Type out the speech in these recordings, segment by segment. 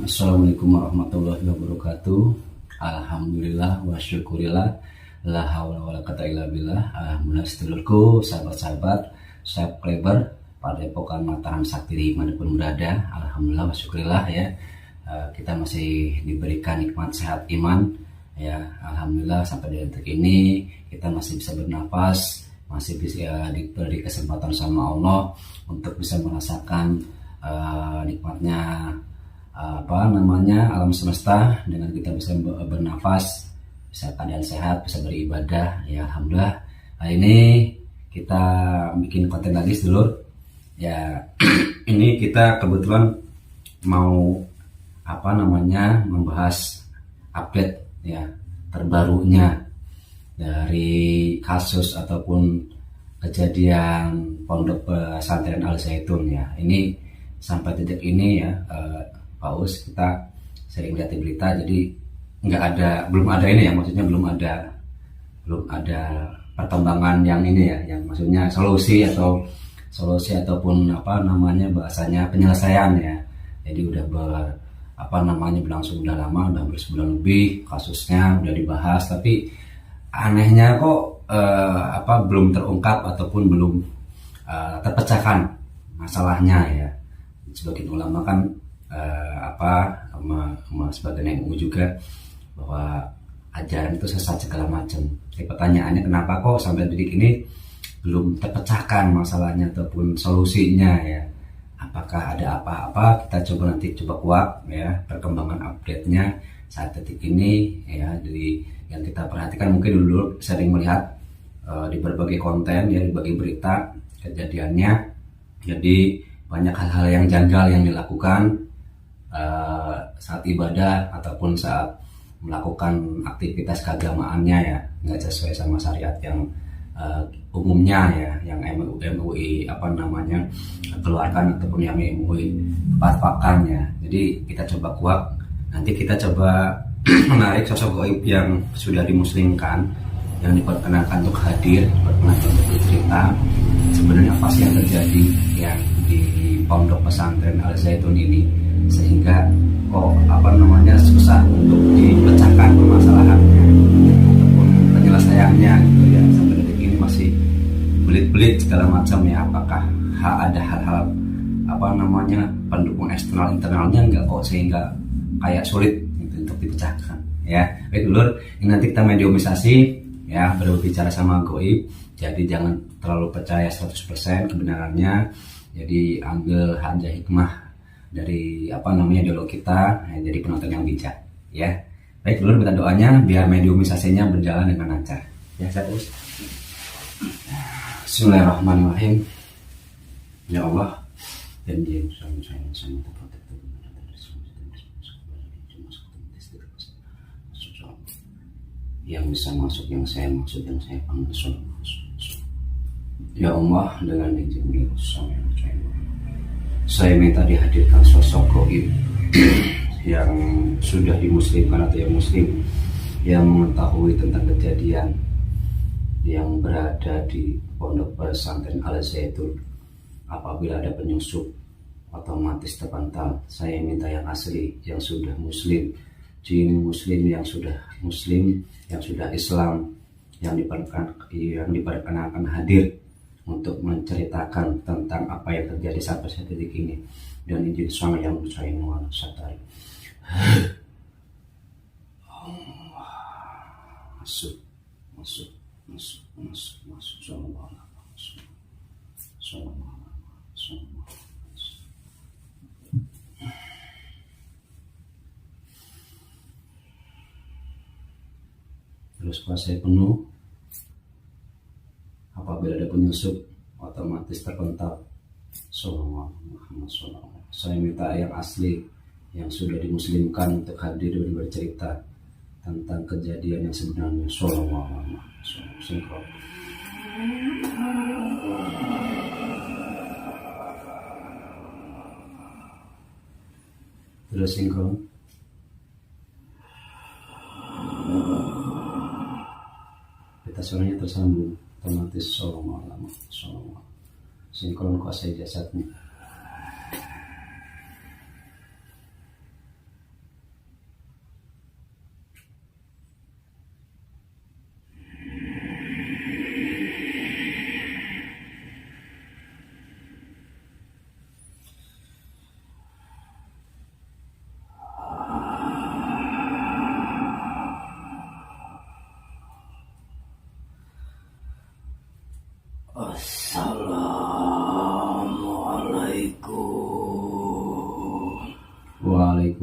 Assalamualaikum warahmatullahi wabarakatuh. Alhamdulillah wa syukurillah. La haula wala quwata illa billah. Alhamdulillah sedulurku, sahabat-sahabat, subscriber pada Epokan Mataram Sakti dimanapun berada. Alhamdulillah wa syukurillah ya. Kita masih diberikan nikmat sehat iman ya. Alhamdulillah sampai detik ini kita masih bisa bernafas, masih bisa diberi kesempatan sama Allah untuk bisa merasakan nikmatnya alam semesta dengan kita bisa bernafas, bisa keadaan sehat, bisa beribadah ya. Alhamdulillah hari ini kita bikin konten lagi sedulur ya. Ini kita kebetulan mau membahas update ya terbarunya dari kasus ataupun kejadian Pondok Pesantren Al Zaitun ya. Ini sampai titik ini ya Pak Us, kita sering lihat di berita, jadi belum ada ini ya, maksudnya belum ada perkembangan yang ini ya, yang maksudnya solusi ataupun bahasanya penyelesaian ya. Jadi udah berlangsung udah lama, udah bersebulan lebih kasusnya udah dibahas, tapi anehnya kok belum terungkap ataupun belum terpecahkan masalahnya ya. Sebagian ulama kan sebagian MUI juga bahwa ajaran itu sesat segala macam. Jadi pertanyaannya kenapa kok sampai detik ini belum terpecahkan masalahnya ataupun solusinya ya? Apakah ada apa-apa? Kita coba kuak ya perkembangan update-nya saat detik ini ya. Jadi yang kita perhatikan mungkin dulu sering melihat di berbagai konten ya, di berbagai berita kejadiannya. Jadi banyak hal-hal yang janggal yang dilakukan saat ibadah ataupun saat melakukan aktivitas keagamaannya ya, nggak sesuai sama syariat yang umumnya ya, yang MUI keluarkan ataupun yang MUI fatwakan ya. Jadi kita coba kuak, nanti kita coba menarik sosok gaib yang sudah dimuslimkan, yang diperkenankan untuk hadir, diperkenankan untuk bercerita sebenarnya apa sih yang terjadi ya di Pondok Pesantren Al Zaitun ini, sehingga kok susah untuk dipecahkan permasalahannya ataupun penyelesaiannya gitu ya. Sampai detik ini masih belit-belit segala macam ya. Apakah ada hal-hal pendukung eksternal internalnya enggak kok sehingga kayak sulit gitu untuk dipecahkan ya. Baik dulur, ini nanti kita mediumisasi ya, berbicara sama goib, jadi jangan terlalu percaya 100% kebenarannya. Jadi ambil hanja hikmah dari dialog kita ya, jadi penonton yang bijak ya. Baik dulur, minta doanya biar mediumisasinya berjalan dengan lancar ya. Bismillahirrahmanirrahim. Ya Allah, dan dia yang bisa masuk, yang saya maksud, yang saya panggil. Ya Allah, dengan izin saya minta dihadirkan sosok gaib yang sudah dimuslimkan atau yang muslim, yang mengetahui tentang kejadian yang berada di Pondok Pesantren Al Zaitun. Apabila ada penyusup otomatis terpental. Saya minta yang asli, yang sudah muslim, jin muslim, yang sudah muslim, yang sudah Islam, yang diperkenankan hadir untuk menceritakan tentang apa yang terjadi sampai saat detik ini. Dan izin sama yang saya mohon satari. Masuk. Terus kuasa penuh. Apabila ada penyusup otomatis terpental. Saya minta yang asli, yang sudah dimuslimkan untuk hadir dan bercerita tentang kejadian yang sebenarnya. Terus sinkron. Kita suaranya tersambung otomatis. Sinkron kuasai jasadnya.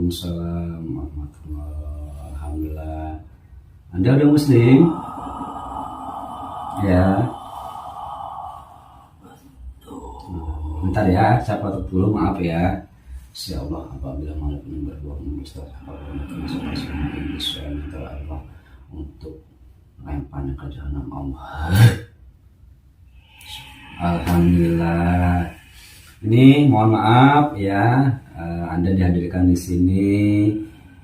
Waalaikumsalam warahmatullahi. Alhamdulillah. Anda udah muslim? Ya. Bentar ya, saya potong dulu, maaf ya. Ya Allah, apabila malam ini berdua Allah untuk lemparnya ke jahanam Allah. Alhamdulillah. Ini mohon maaf ya, Anda dihadirkan di sini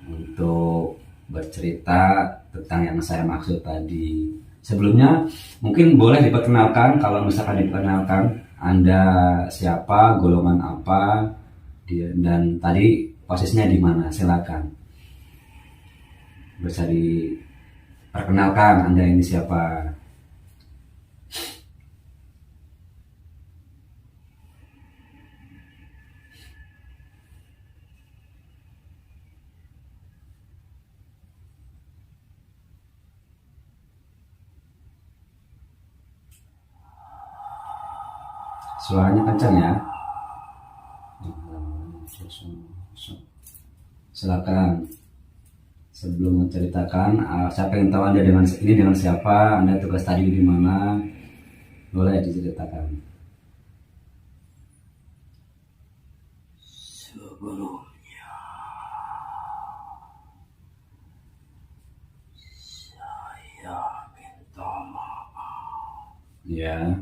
untuk bercerita tentang yang saya maksud tadi. Sebelumnya mungkin boleh diperkenalkan, kalau misalkan diperkenalkan Anda siapa, golongan apa, dan tadi posisinya di mana, silakan. Bisa diperkenalkan Anda ini siapa. Suaranya kencang ya. Silakan. Sebelum menceritakan, saya pengen tahu Anda dengan siapa, Anda tugas tadi di mana, boleh diceritakan. Sebelumnya saya minta maaf. Ya.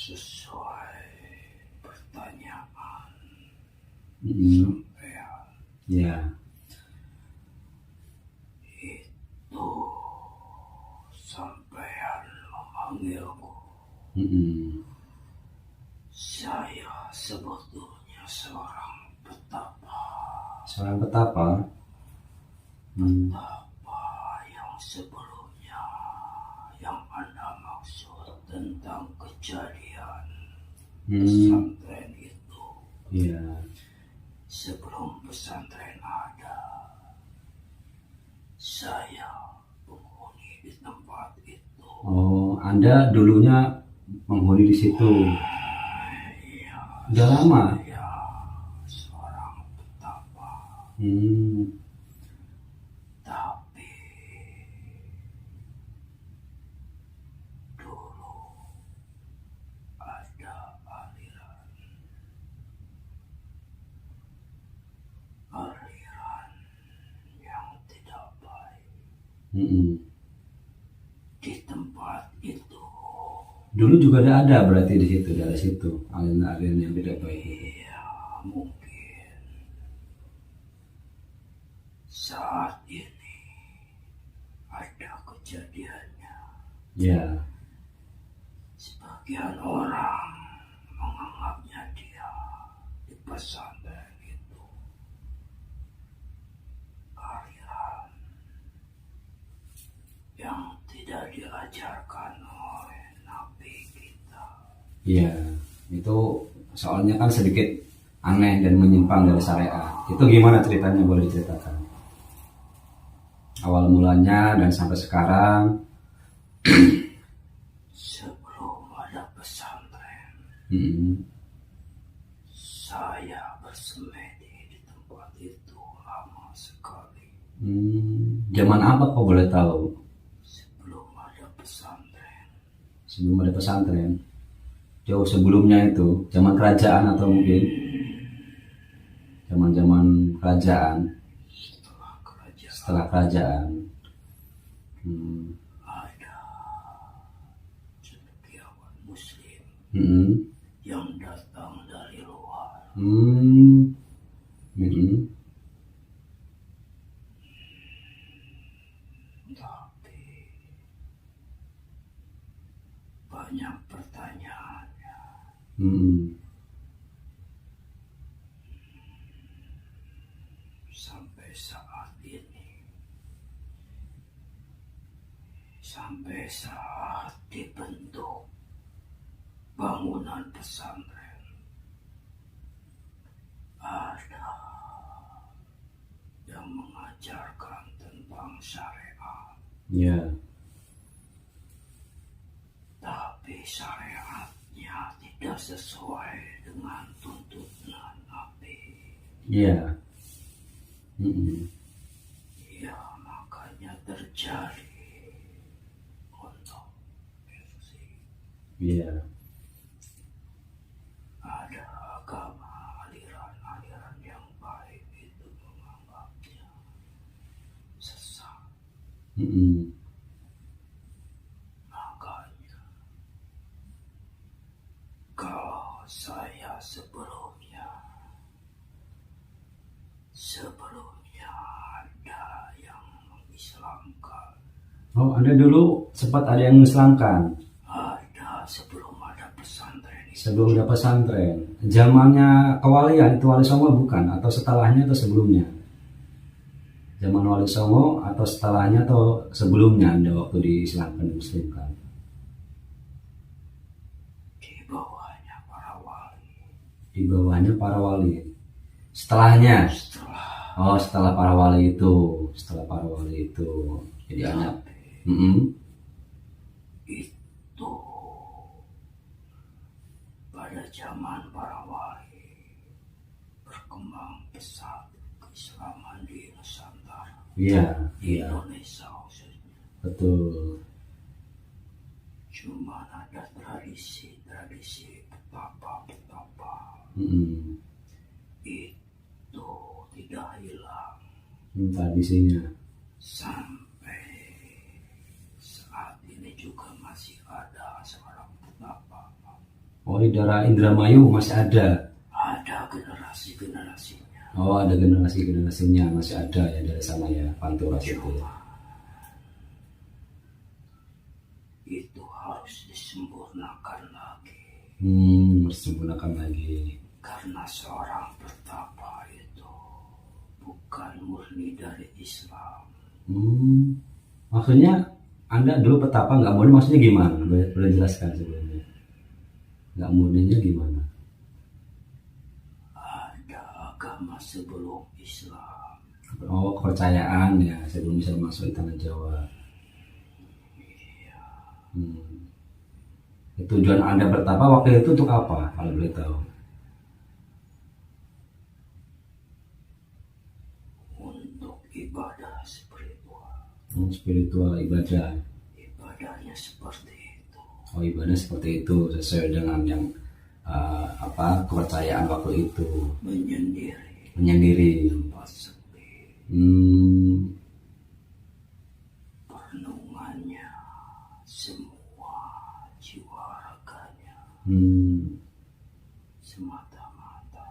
Sesuai pertanyaan sampean. Ya. Itu sampean memanggilku. Saya sebetulnya seorang petapa. Seorang petapa. Petapa yang sebelumnya yang Anda maksud tentang kejadian pesantren itu. Iya. Sebelum pesantren ada, saya penghuni di tempat itu. Oh, Anda dulunya penghuni di situ. Iya. Udah lama? Saya seorang petapa. Tapi dulu ada aliran yang tidak baik di tempat itu. Dulu juga ada berarti di situ, dari situ aliran yang tidak baik itu. Iya, mungkin saat ini ada kejadiannya. Ya. Sebagian orang menganggapnya dia di pesantren itu aliran yang tidak diajarkan oleh Nabi kita. Iya, itu soalnya kan sedikit aneh dan menyimpang dari syariat. Itu gimana ceritanya, boleh diceritakan? Awal mulanya dan sampai sekarang. Sebelum ada pesantren, saya bersemedi di tempat itu lama sekali. Zaman apa kok boleh tahu? Sebelum ada pesantren. Sebelum ada pesantren. Jauh sebelumnya itu, zaman kerajaan atau mungkin zaman kerajaan. Setelah kerajaan. Ada cendekiawan muslim yang datang dari luar. Tapi banyak pertanyaannya. Sampai saat ini, sampai saat dibentuk bangunan pesantren, ada yang mengajarkan tentang syariat. Ya. Tapi syariat Hidupnya tidak sesuai dengan tuntunan Nabi. Iya. Mm-mm. Ya, makanya terjadi untuk versi. Iya. Ada agama, aliran-aliran yang baik itu menganggapnya sesat. Mm-mm. Makanya kalau saya sebelumnya ada yang mengislamkan, Oh, Anda dulu sempat ada yang mengislamkan ada sebelum ada pesantren itu. sebelum ada pesantren. Zamannya kewalian itu Wali Songo bukan? Atau setelahnya atau sebelumnya? Zaman Wali Songo atau setelahnya atau sebelumnya Anda waktu diislamkan, dimuslimkan? Di bawahnya para wali. Di bawahnya para wali. Setelahnya? Setelah Oh, setelah para wali itu. Setelah para wali itu. Jadi anak. Mm-mm. itu pada zaman para wali berkembang pesat keislaman di Nusantara, Iya, di iya. Indonesia khususnya. Betul. Cuma ada tradisi betapa Mm-mm. itu tidak hilang Tradisinya. sampai saat ini juga masih ada seorang betapa. Oh, di daerah Indramayu masih ada. Ada generasinya. Oh, ada generasinya masih ada ya dari sana ya, Pantura itu ya. Itu harus disempurnakan lagi. Harus disempurnakan lagi. Karena seorang pertapa itu bukan murni dari Islam. Maksudnya Anda dulu petapa nggak murni, maksudnya gimana? Boleh jelaskan sebelumnya. Nggak murninya gimana? Ada agama sebelum Islam. Oh, kepercayaan ya sebelum bisa masuk di tanah Jawa. Tujuan Anda bertapa waktu itu untuk apa kalau boleh tahu? Untuk ibadah spiritual. Spiritual, ibadah. Ibadahnya seperti itu. Oh, ibadah seperti itu sesuai dengan yang kepercayaan waktu itu. Menyendiri. Tempat sepi. Perenungannya semua jiwa raganya. Semata-mata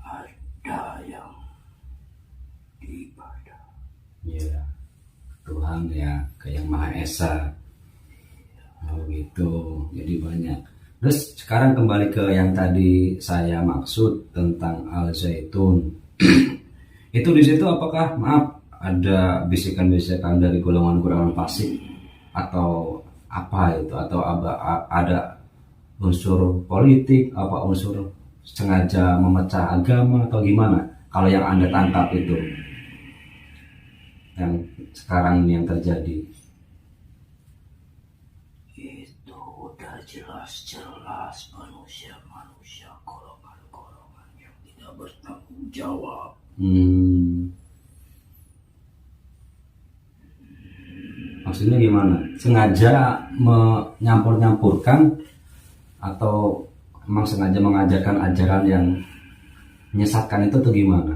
ada yang diibadah. Ya, Tuhan ya, ke Yang Maha Esa. Oh gitu, jadi banyak. Terus sekarang kembali ke yang tadi saya maksud tentang Al Zaitun. Itu di situ apakah, maaf, ada bisikan-bisikan dari golongan fasik atau apa itu, atau ada unsur politik, apa unsur sengaja memecah agama atau gimana? Kalau yang Anda tangkap itu, yang sekarang ini yang terjadi. Itu udah jelas-jelas manusia golongan-golongan yang tidak bertanggung jawab. Maksudnya gimana? Sengaja menyampur-nyampurkan atau emang sengaja mengajarkan ajaran yang menyesatkan itu atau gimana?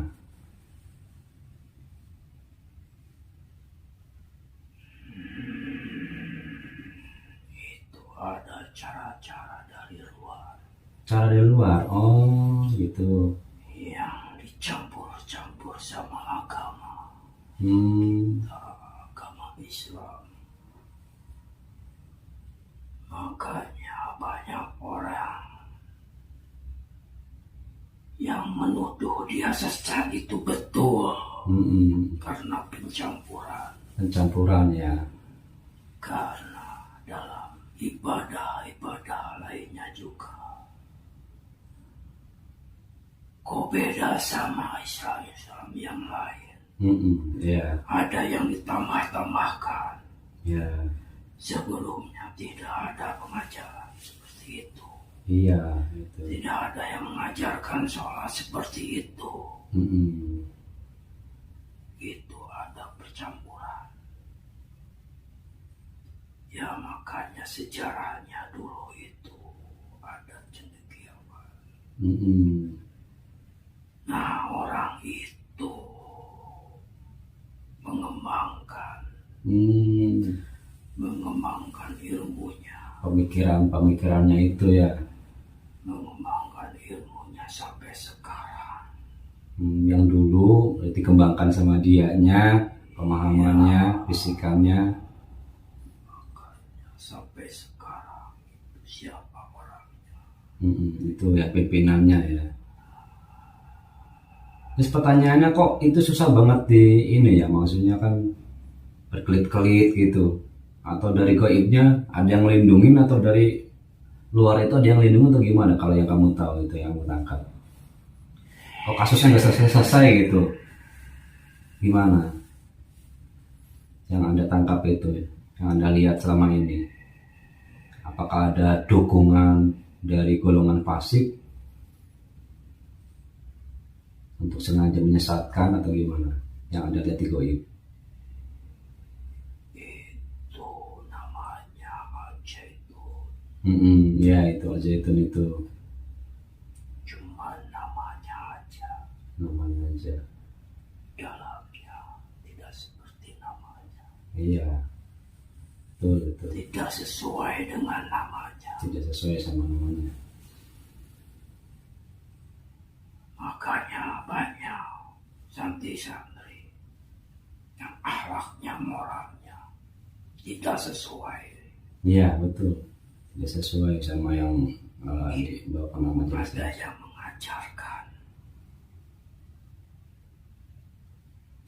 Itu ada cara-cara dari luar. Cara dari luar? Oh gitu. Yang dicampur-campur sama agama. Agama Islam. Makanya banyak orang yang menuduh dia sesat itu betul. Karena Pencampuran ya. Karena dalam ibadah lainnya juga kok beda sama Islam yang lain. Yeah. Ada yang ditambah-tambahkan. Yeah. Sebelumnya tidak ada pengajaran seperti itu. Iya, itu. Tidak ada yang mengajarkan sholat seperti itu. Itu ada percampuran. Ya makanya sejarahnya dulu itu ada cendekiawan. Nah orang itu mengembangkan ilmunya, Pemikirannya itu ya. mengembangkan ilmunya sampai sekarang. Yang dulu dikembangkan sama dianya, pemahamannya, fisikannya. Makanya sampai sekarang itu siapa orangnya? Itu ya pimpinannya ya. Terus pertanyaannya kok itu susah banget di ini ya, maksudnya kan berkelit-kelit gitu. Atau dari gaibnya ada yang melindungin, atau dari luar itu ada yang melindungi, atau gimana kalau yang kamu tahu itu yang kamu tangkap? Kok kasusnya nggak selesai gitu? Gimana? Yang Anda tangkap itu, yang Anda lihat selama ini? Apakah ada dukungan dari golongan fasik untuk sengaja menyesatkan atau gimana? Yang Anda lihat di gaib? Itu namanya ajaibun. Ya itu ajaibun itu. Cuma namanya aja. Namanya aja. Dalamnya tidak seperti namanya. Iya. Betul. Tidak sesuai dengan namanya. Tidak sesuai sama namanya. Makanya banyak santri-santri yang akhlaknya, moralnya tidak sesuai. Iya betul. Tidak sesuai sama yang dibawa nama jelas. Ada yang mengajarkan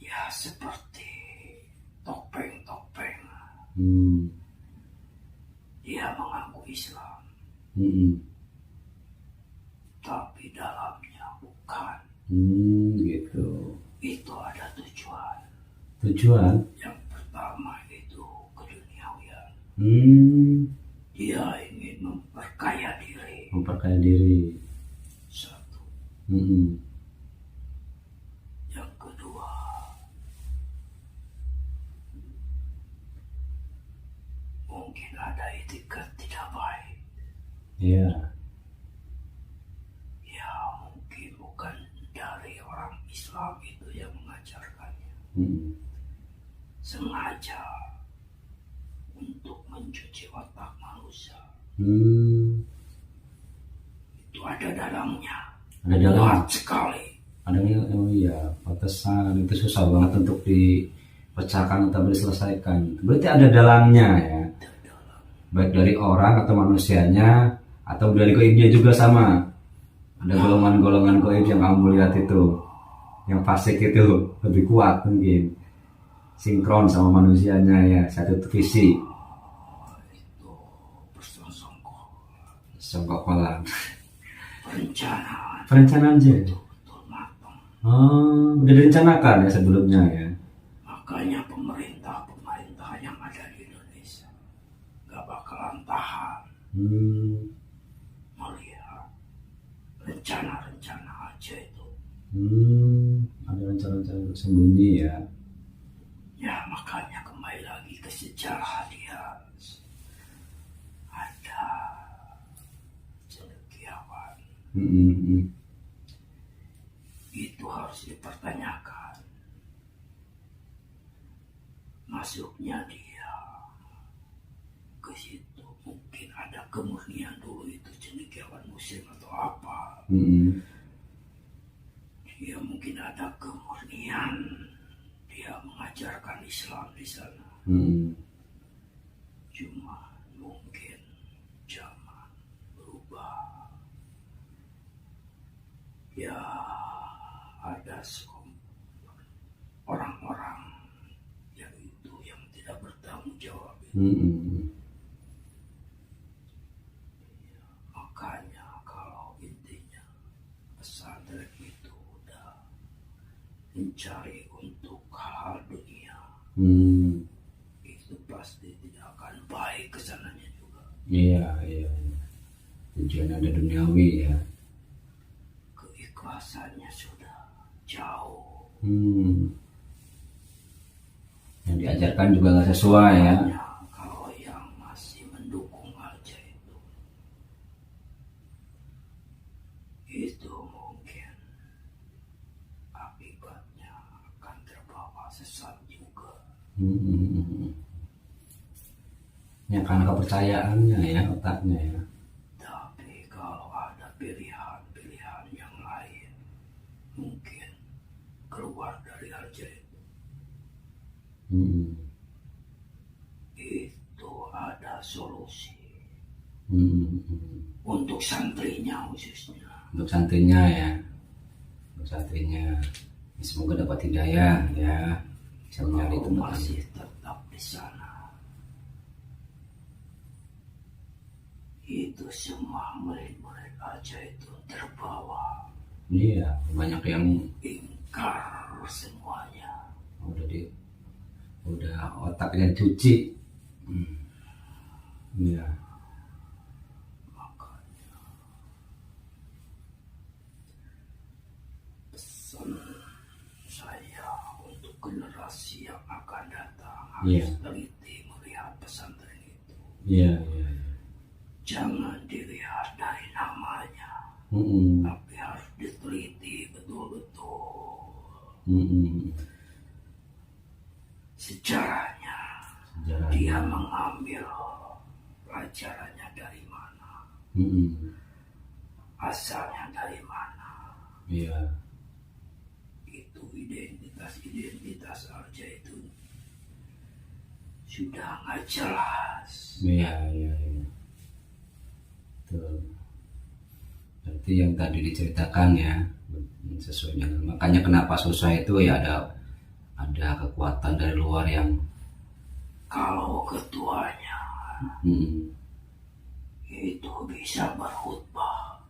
ya seperti topeng-topeng. Dia mengaku Islam, tapi dalamnya bukan. Gitu. Itu ada tujuan. Tujuan? Yang pertama itu keduniawian. Dia ingin memperkaya diri. Memperkaya diri. Satu. Yang kedua, mungkin ada etikat tidak baik. Iya. Ya mungkin bukan dari orang Islam itu yang mengajarkannya. Sengaja untuk mencuci otak manusia. Itu ada dalamnya. Ada dalam. Kuat sekali. Ada iya, pantesan itu susah banget untuk dipecahkan atau diselesaikan. Berarti ada dalangnya ya. Baik dari orang atau manusianya, atau dari gaibnya juga sama. Ada golongan-golongan gaib yang kamu lihat itu, yang fasik itu lebih kuat mungkin, sinkron sama manusianya ya, satu visi. Itu bersongkok. Songkok malam. Perencanaan aja. Betul matang. Udah direncanakan ya sebelumnya ya. Makanya pemerintah yang ada di Indonesia gak bakalan tahan melihat rencana-rencana aja itu. Ada rencana-rencana sembunyi ya. Ya makanya kembali lagi ke sejarah dia. Ada cendekiawan. Itu harus dipertanyakan. Masuknya dia ke situ mungkin ada kemurnian dulu, itu cendekiawan muslim atau apa. Dia mungkin ada kemurnian, dia mengajarkan Islam di sana. Cuma mungkin zaman berubah. Ya ada orang-orang yang itu yang tidak bertanggung jawab. Makanya kalau intinya pesantren itu udah mencari untuk hal dunia, itu pasti tidak akan baik. kesananya juga. Iya, iya. Tujuannya ada duniawi ya. Keikhlasannya sudah jauh. Yang diajarkan juga nggak sesuai ya. Hanya kalau yang masih mendukung aja itu mungkin akibatnya akan terbawa sesat juga. Ya karena kepercayaannya ya, otaknya ya. Tapi kalau ada pilihan-pilihan yang lain, mungkin keluar dari ajaib itu ada solusi untuk santrinya khususnya. Untuk santrinya ya, untuk santrinya. Semoga dapat hidayah ya, bisa mencari Kalau tempat. masih tetap di sana, itu semua murid-murid aja itu terbawa Iya, banyak yang ingkar semuanya. udah otaknya cuci. Iya. Makanya pesan saya untuk generasi yang akan datang harus Iya. teliti melihat pesantren itu. Iya, iya. Jangan dilihat dari namanya, tapi harus diteliti betul-betul sejarahnya. Dia mengambil pelajarannya dari mana, asalnya dari mana. Iya. Itu identitas aja itu sudah nggak jelas. Iya, iya, iya. Betul. Berarti yang tadi diceritakan ya, sesuai dengan makanya kenapa susah itu ya ada kekuatan dari luar yang Kalau ketuanya itu bisa berkhutbah,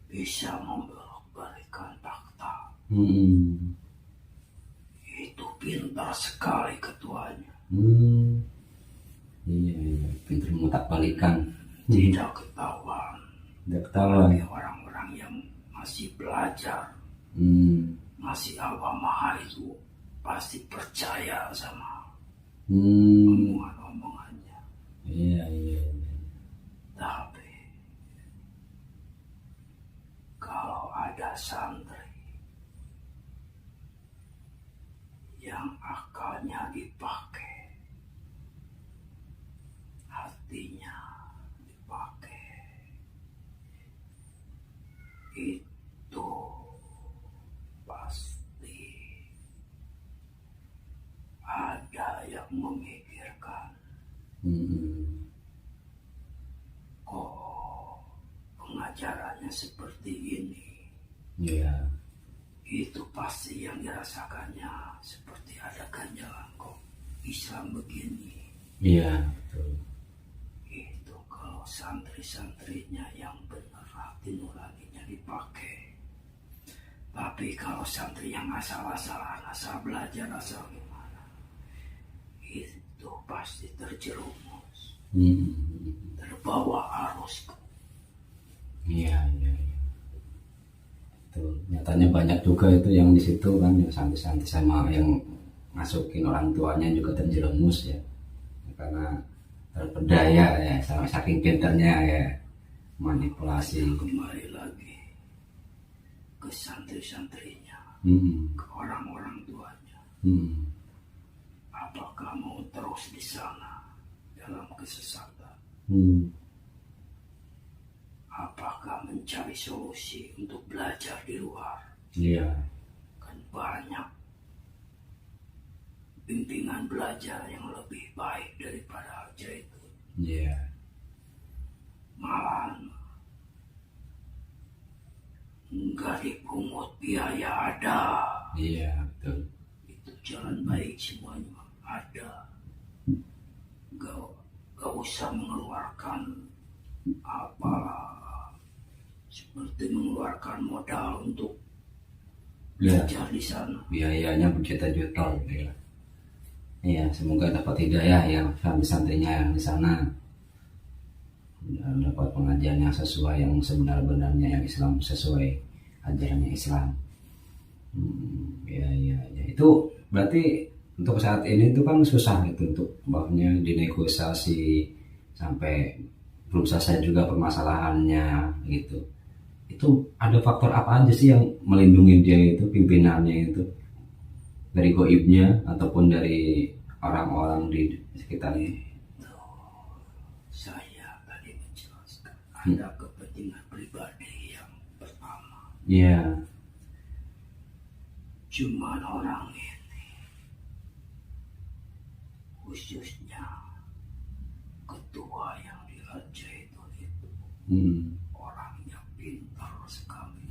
bisa membalik-balikan fakta, itu pintar sekali ketuanya. Iya, iya, pintar mutak balikan. Tidak ketahuan. Tidak ketahuan. Bagi orang-orang yang masih belajar, masih awam itu pasti percaya sama omongan-omongannya. Iya, iya, iya. Tapi kalau ada santri yang akalnya dipakai, hatinya dipakai, itu pasti ada yang memikirkan, kok pengajarannya seperti ini. Iya. Itu pasti yang dirasakannya seperti ada ganjalan, kok Islam begini. Iya, betul. Itu kalau santri-santrinya yang benar, hati nuraninya dipakai. Tapi kalau santri yang asal-asalan, asal belajar, asal gimana, itu pasti terjerumus, terbawa arus. Iya, iya, iya. Tuh, nyatanya banyak juga itu yang di situ kan, yang santri-santri sama yang masukin orang tuanya juga terjerumus ya, karena terpedaya ya, sama saking pinternya ya manipulasi. Kembali lagi ke santri-santrinya, ke orang-orang tuanya. Apakah mau terus di sana dalam kesesatan? Apakah mencari solusi untuk belajar di luar? Iya. Kan banyak bimbingan belajar yang lebih baik daripada aja itu. Iya. Malahan nggak dipungut biaya ada. Iya, betul. Itu jalan baik semuanya ada. Gak usah mengeluarkan seperti mengeluarkan modal untuk belajar di sana. Biayanya berjuta-juta gitu ya. Ya, semoga dapat hidayah ya santri-santrinya yang di sana, dan dapat pengajian yang sesuai, yang sebenar-benarnya, yang Islam, sesuai ajarannya Islam. Ya, itu berarti untuk saat ini itu kan susah gitu untuk bahnya dinegosiasi sampai belum selesai juga permasalahannya gitu. Itu ada faktor apa aja sih yang melindungi dia itu, pimpinannya itu, dari goibnya ataupun dari orang-orang di sekitarnya? Saya tadi menjelaskan ada kepentingan pribadi yang pertama. Iya. Cuman orang ini, khususnya ketua yang di Al Zaitun itu, orangnya pintar sekali.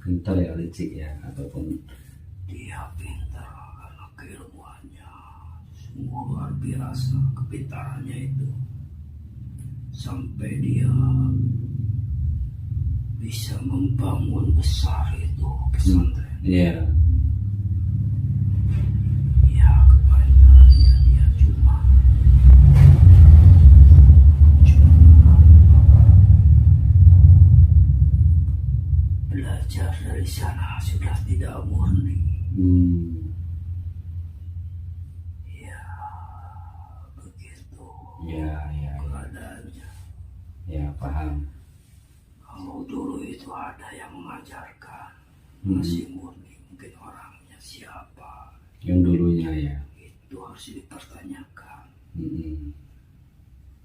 Pintar ya, licik ya, ataupun Dia pintar karena keilmuannya sungguh luar biasa, kepintarannya itu sampai dia bisa membangun besar itu pesantren. iya. Ya, kepintarannya dia cuma belajar dari sana sudah tidak murni. Ya, begitu Ya, keadaannya. ya paham. Kalau dulu itu ada yang mengajarkan masih murni, mungkin orangnya siapa Yang dulunya ya. itu harus dipertanyakan.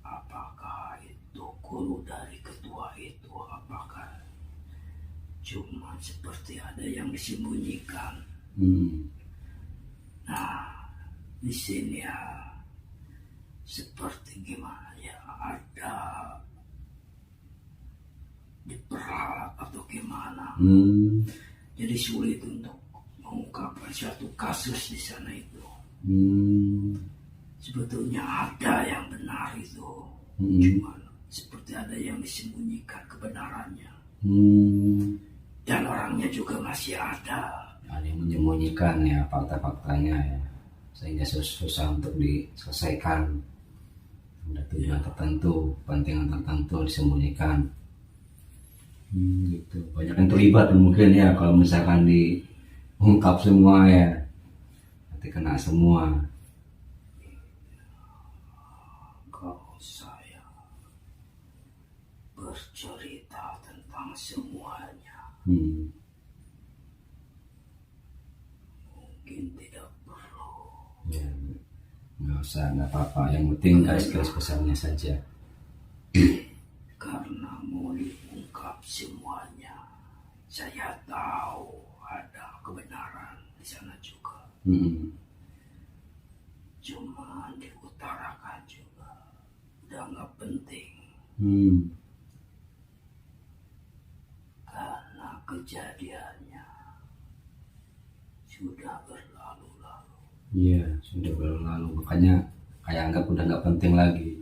Apakah itu guru dari ketua itu, apakah cuma seperti ada yang disembunyikan. Nah, di sini ya seperti gimana ya, ada diperalat atau gimana. Jadi sulit untuk mengungkapkan suatu kasus di sana itu. Sebetulnya ada yang benar itu, cuma seperti ada yang disembunyikan kebenarannya. Dan orangnya juga masih ada. Ada yang menyembunyikan ya fakta-faktanya ya, sehingga susah untuk diselesaikan. Ada tujuan tertentu, kepentingan tertentu disembunyikan. Gitu. Banyak yang terlibat mungkin ya, kalau misalkan diungkap semua ya, nanti kena semua. Kalau saya bercerita tentang semuanya, mungkin tidak perlu. Ya, nggak usah, nggak apa-apa. Yang penting garis-garis besarnya saja. Karena mau diungkap semuanya, saya tahu ada kebenaran di sana juga. Cuma diutarakan juga udah nggak penting. Karena kejadiannya sudah berlalu-lalu. Iya, sudah berlalu, makanya kayak anggap udah nggak penting lagi,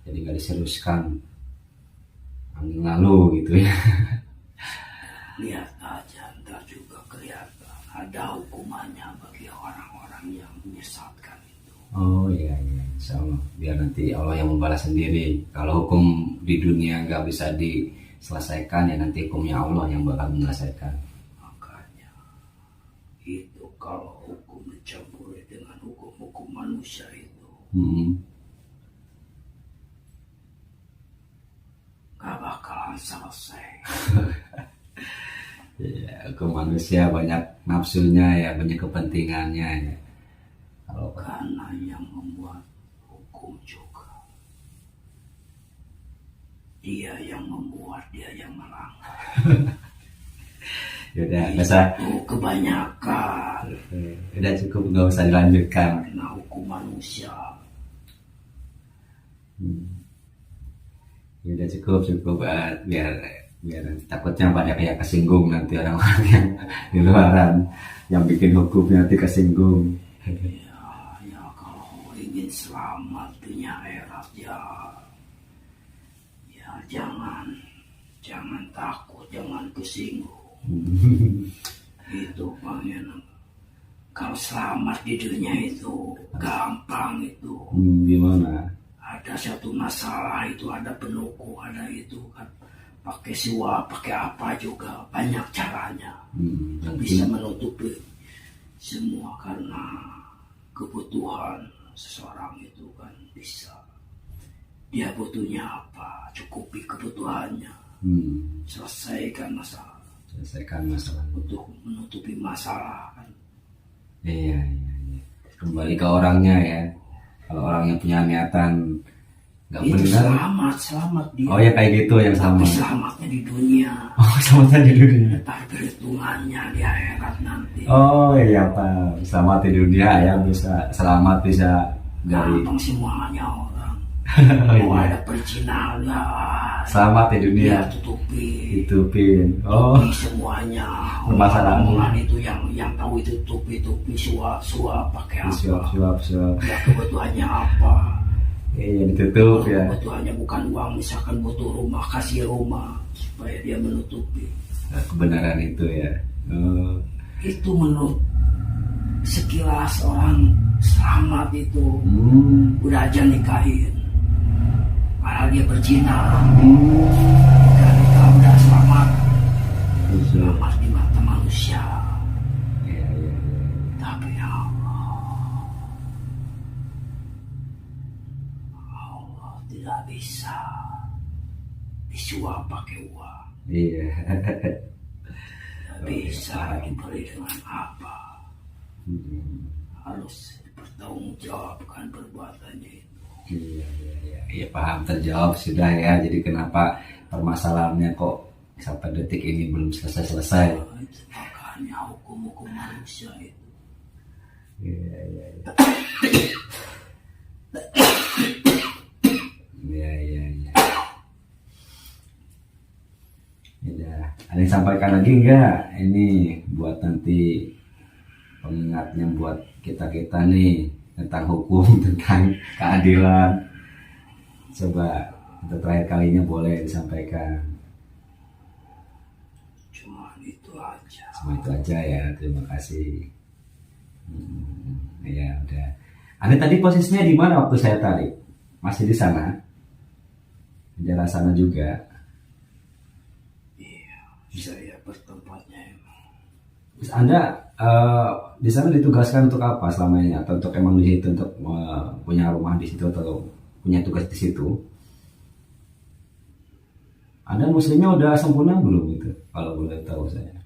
jadi nggak diseriuskan, angin lalu gitu ya. Lihat aja, ntar juga kelihatan ada hukumannya bagi orang-orang yang menyesatkan itu. Oh iya, insya Allah, biar nanti Allah yang membalas sendiri. Kalau hukum di dunia nggak bisa diselesaikan, ya nanti hukumnya Allah yang bakal menyelesaikan. Makanya itu kalau hukum dicampuri dengan hukum-hukum manusia itu, gak bakalan selesai. Ya, hukum manusia banyak nafsunya ya, banyak kepentingannya ya. Kalau Karena yang membuat hukum juga dia yang membuat, dia yang melanggar. Yaudah, nggak usah. Itu kebanyakan. Udah cukup, nggak usah dilanjutkan. Karena hukum manusia. Ya udah cukup biar takutnya banyak yang kesinggung nanti orang-orang yang di luaran yang bikin hukumnya nanti kesinggung. Ya kalau ingin selamat dunia akhirat ya jangan takut, jangan kesinggung. Itu pengen Kalau selamat di dunia itu gampang itu. Gimana? Ada satu masalah itu ada penuku, ada itu kan. Pakai suap, pakai apa juga banyak caranya. Bisa menutupi semua karena kebutuhan seseorang itu kan bisa. Dia butuhnya apa? Cukupi kebutuhannya. Selesaikan masalah. Untuk menutupi masalah kan. Iya. Kembali ke orangnya ya. Kalau orangnya punya niatan nggak benar. Selamat dia. Oh ya kayak gitu yang sama. Tapi selamatnya di dunia. Oh selamatnya di dunia. Tapi perhitungannya di akhirat nanti. Oh iya Pak. Selamat di dunia ya bisa selamat bisa dari. Gampang semuanya orang. Oh, ada perjinahan selamat di dunia. Tutupin. Oh. Semuanya. Permasalahan itu yang tahu itu tutupi suap pakai apa? Suap. Ya kebutuhannya apa? Iya ditutup ya. Kebutuhannya bukan uang, misalkan butuh rumah, kasih rumah supaya dia menutupi. Nah, kebenaran itu ya. Oh. Itu menurut sekilas orang selamat itu udah aja nikahin. Padahal dia berzina. Kalau udah selamat di mata manusia. Iya. Tapi ya Allah tidak bisa disuap pakai uang. Iya. Tidak bisa diberi dengan apa. Harus dipertanggungjawabkan perbuatannya itu. Iya paham, terjawab sudah ya. Jadi kenapa permasalahannya kok sampai detik ini belum selesai? Makanya hukum-hukum manusia itu. Iya. Ya, ada yang sampaikan lagi enggak? Ini buat nanti pengingatnya buat kita nih tentang hukum, tentang keadilan. Coba untuk terakhir kalinya boleh disampaikan. Cuma itu aja ya. Terima kasih. Ya udah. Anda tadi posisinya di mana waktu saya tarik? Masih di sana? Di daerah sana juga. Iya, saya bertempatnya emang. Terus Anda di sana ditugaskan untuk apa selama ini? Atau untuk emang di situ untuk punya rumah di situ atau punya tugas di situ? Anda muslimnya udah sempurna belum itu? Kalau boleh tahu saya.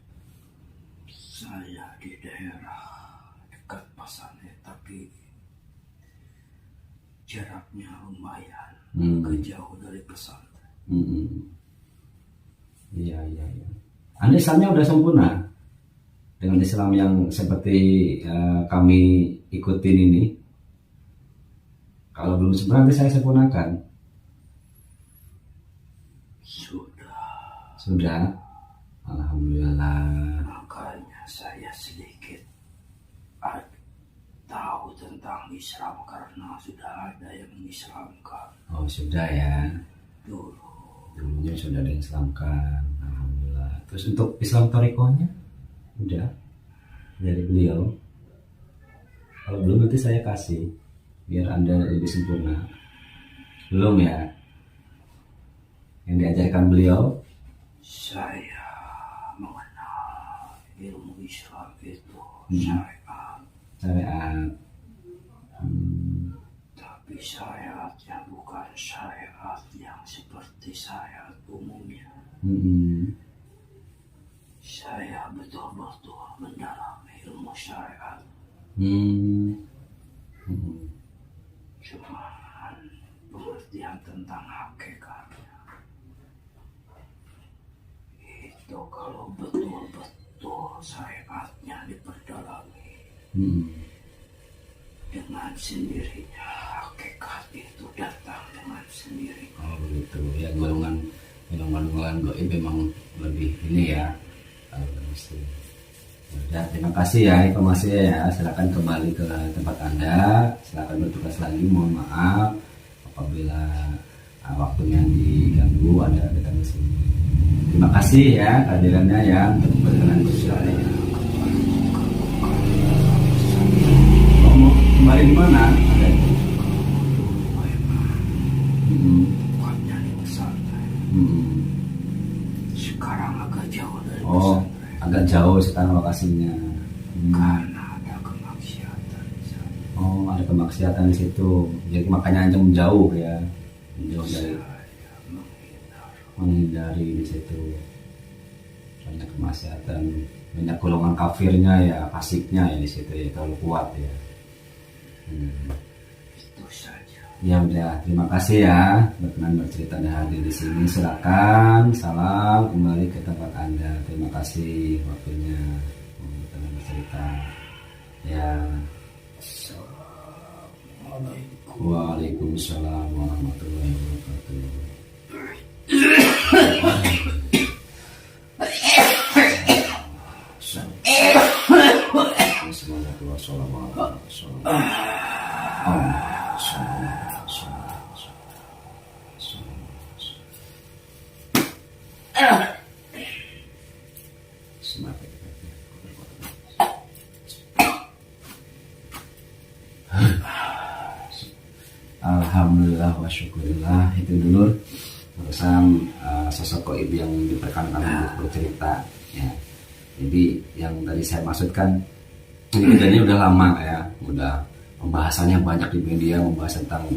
Saya di daerah dekat Pasanet, tapi jaraknya lumayan, agak jauh dari pesantren. Iya. Anda Islamnya udah sempurna dengan Islam yang seperti kami ikutin ini. Kalau belum sempurna nanti saya sempurnakan. Sudah. Alhamdulillah. Makanya saya sedikit tahu tentang Islam karena sudah ada yang mengislamkan. Oh sudah ya. Dulunya sudah ada yang Islamkan. Alhamdulillah. Terus untuk Islam Thariqahnya udah dari beliau. Kalau belum nanti saya kasih biar Anda lebih sempurna. Belum ya? Yang diajarkan beliau? Saya mengenal ilmu Islam itu syariat. Tapi syariatnya bukan syariat yang seperti syariat umumnya. Saya betul-betul mendalami ilmu syariat. Cuman pengertian tentang hakikatnya itu kalau betul-betul syariatnya diperdalami, dengan sendirinya hakikat itu datang dengan sendiri. Oh begitu ya, golongan gaib memang lebih ini ya. Udah, terima kasih ya informasinya ya. Silakan kembali ke tempat Anda. Silakan bertugas lagi. Mohon maaf apabila waktunya diganggu ada kita di sini. Terima kasih ya kehadirannya ya untuk berkenan bersama. kemarin di mana ada? Bukannya di pesantren. Sekarang agak jauh dari Oh, pesantren. agak jauh sekarang lokasinya. Karena ada kemaksiatan di sana. Oh, ada kemaksiatan di situ. Jadi makanya anjing menjauh ya. Menjauh dari Saya menghindari di situ. Banyak kemaksiatan, banyak golongan kafirnya ya, fasiknya ya di situ ya, terlalu kuat ya. itu saja. Ya udah, terima kasih ya berkenan bercerita dan hadir di sini. Silakan, salam kembali ke tempat Anda. Terima kasih waktunya berkenan bercerita. Ya. Assalamualaikum. Waalaikumsalam warahmatullahi wabarakatuh. Alhamdulillah wa syukurillah. Itu dulu urusan sosok Goib yang diperkenalkan untuk bercerita ya. Jadi yang tadi saya maksudkan ini kejadiannya udah lama ya, udah pembahasannya banyak di media membahas tentang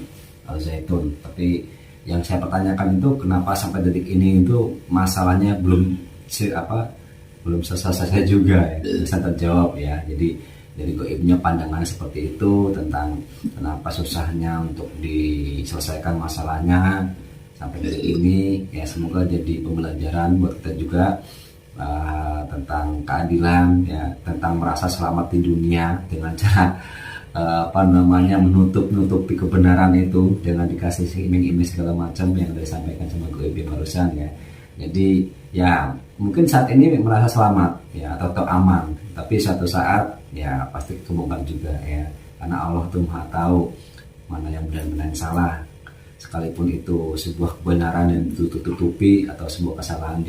Al-Zaitun. Tapi yang saya pertanyakan itu kenapa sampai detik ini itu masalahnya belum selesai juga ya, bisa terjawab ya. Jadi dari goibnya pandangannya seperti itu tentang kenapa susahnya untuk diselesaikan masalahnya sampai detik ini ya. Semoga jadi pembelajaran buat kita juga tentang keadilan ya, tentang merasa selamat di dunia dengan cara menutupi kebenaran itu dengan dikasih iming-iming segala macam yang disampaikan sama goib barusan ya. Jadi ya mungkin saat ini merasa selamat ya atau aman, tapi suatu saat ya pasti kebongkar juga ya, karena Allah tuh Maha tahu mana yang benar mana yang salah. Sekalipun itu sebuah kebenaran yang ditutupi atau sebuah kesalahan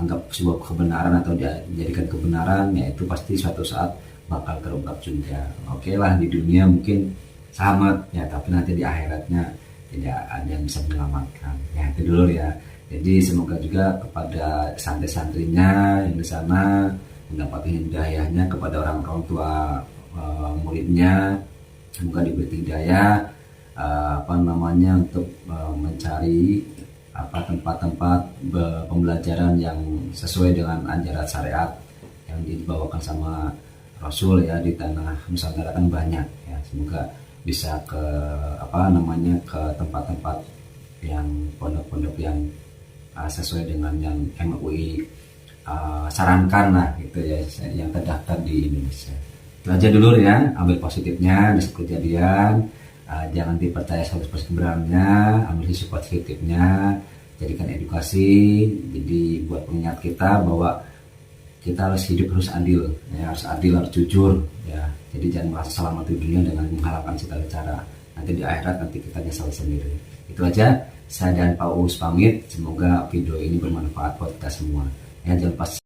anggap sebuah kebenaran atau dijadikan kebenaran, ya itu pasti suatu saat bakal terungkap juga. Oke lah, di dunia mungkin selamat ya, tapi nanti di akhiratnya tidak ada yang bisa menyelamatkan ya. Itu dulu ya. Jadi semoga juga kepada santri-santrinya yang di sana mendapat hidayahnya, kepada orang tua muridnya semoga diberi hidayah untuk mencari tempat-tempat pembelajaran yang sesuai dengan ajaran syariat yang dibawakan sama Rasul ya di tanah Nusantara kan banyak ya. Semoga bisa ke ke tempat-tempat yang pondok-pondok yang sesuai dengan yang MUI sarankan lah gitu ya, yang terdaftar di Indonesia. Itu aja dulu ya, ambil positifnya dari kejadian. Jangan dipercaya 100% kebenarannya, ambil sisi positifnya, jadikan edukasi. Jadi buat pengingat kita bahwa kita harus hidup harus adil, ya, harus jujur, ya. Jadi jangan merasa selamat di dunia dengan menghalalkan segala cara. Nanti di akhirat nanti kita nyesal sendiri. Itu aja. Saya dan Pak Uus pamit. Semoga video ini bermanfaat buat kita semua. Ya, jangan lupa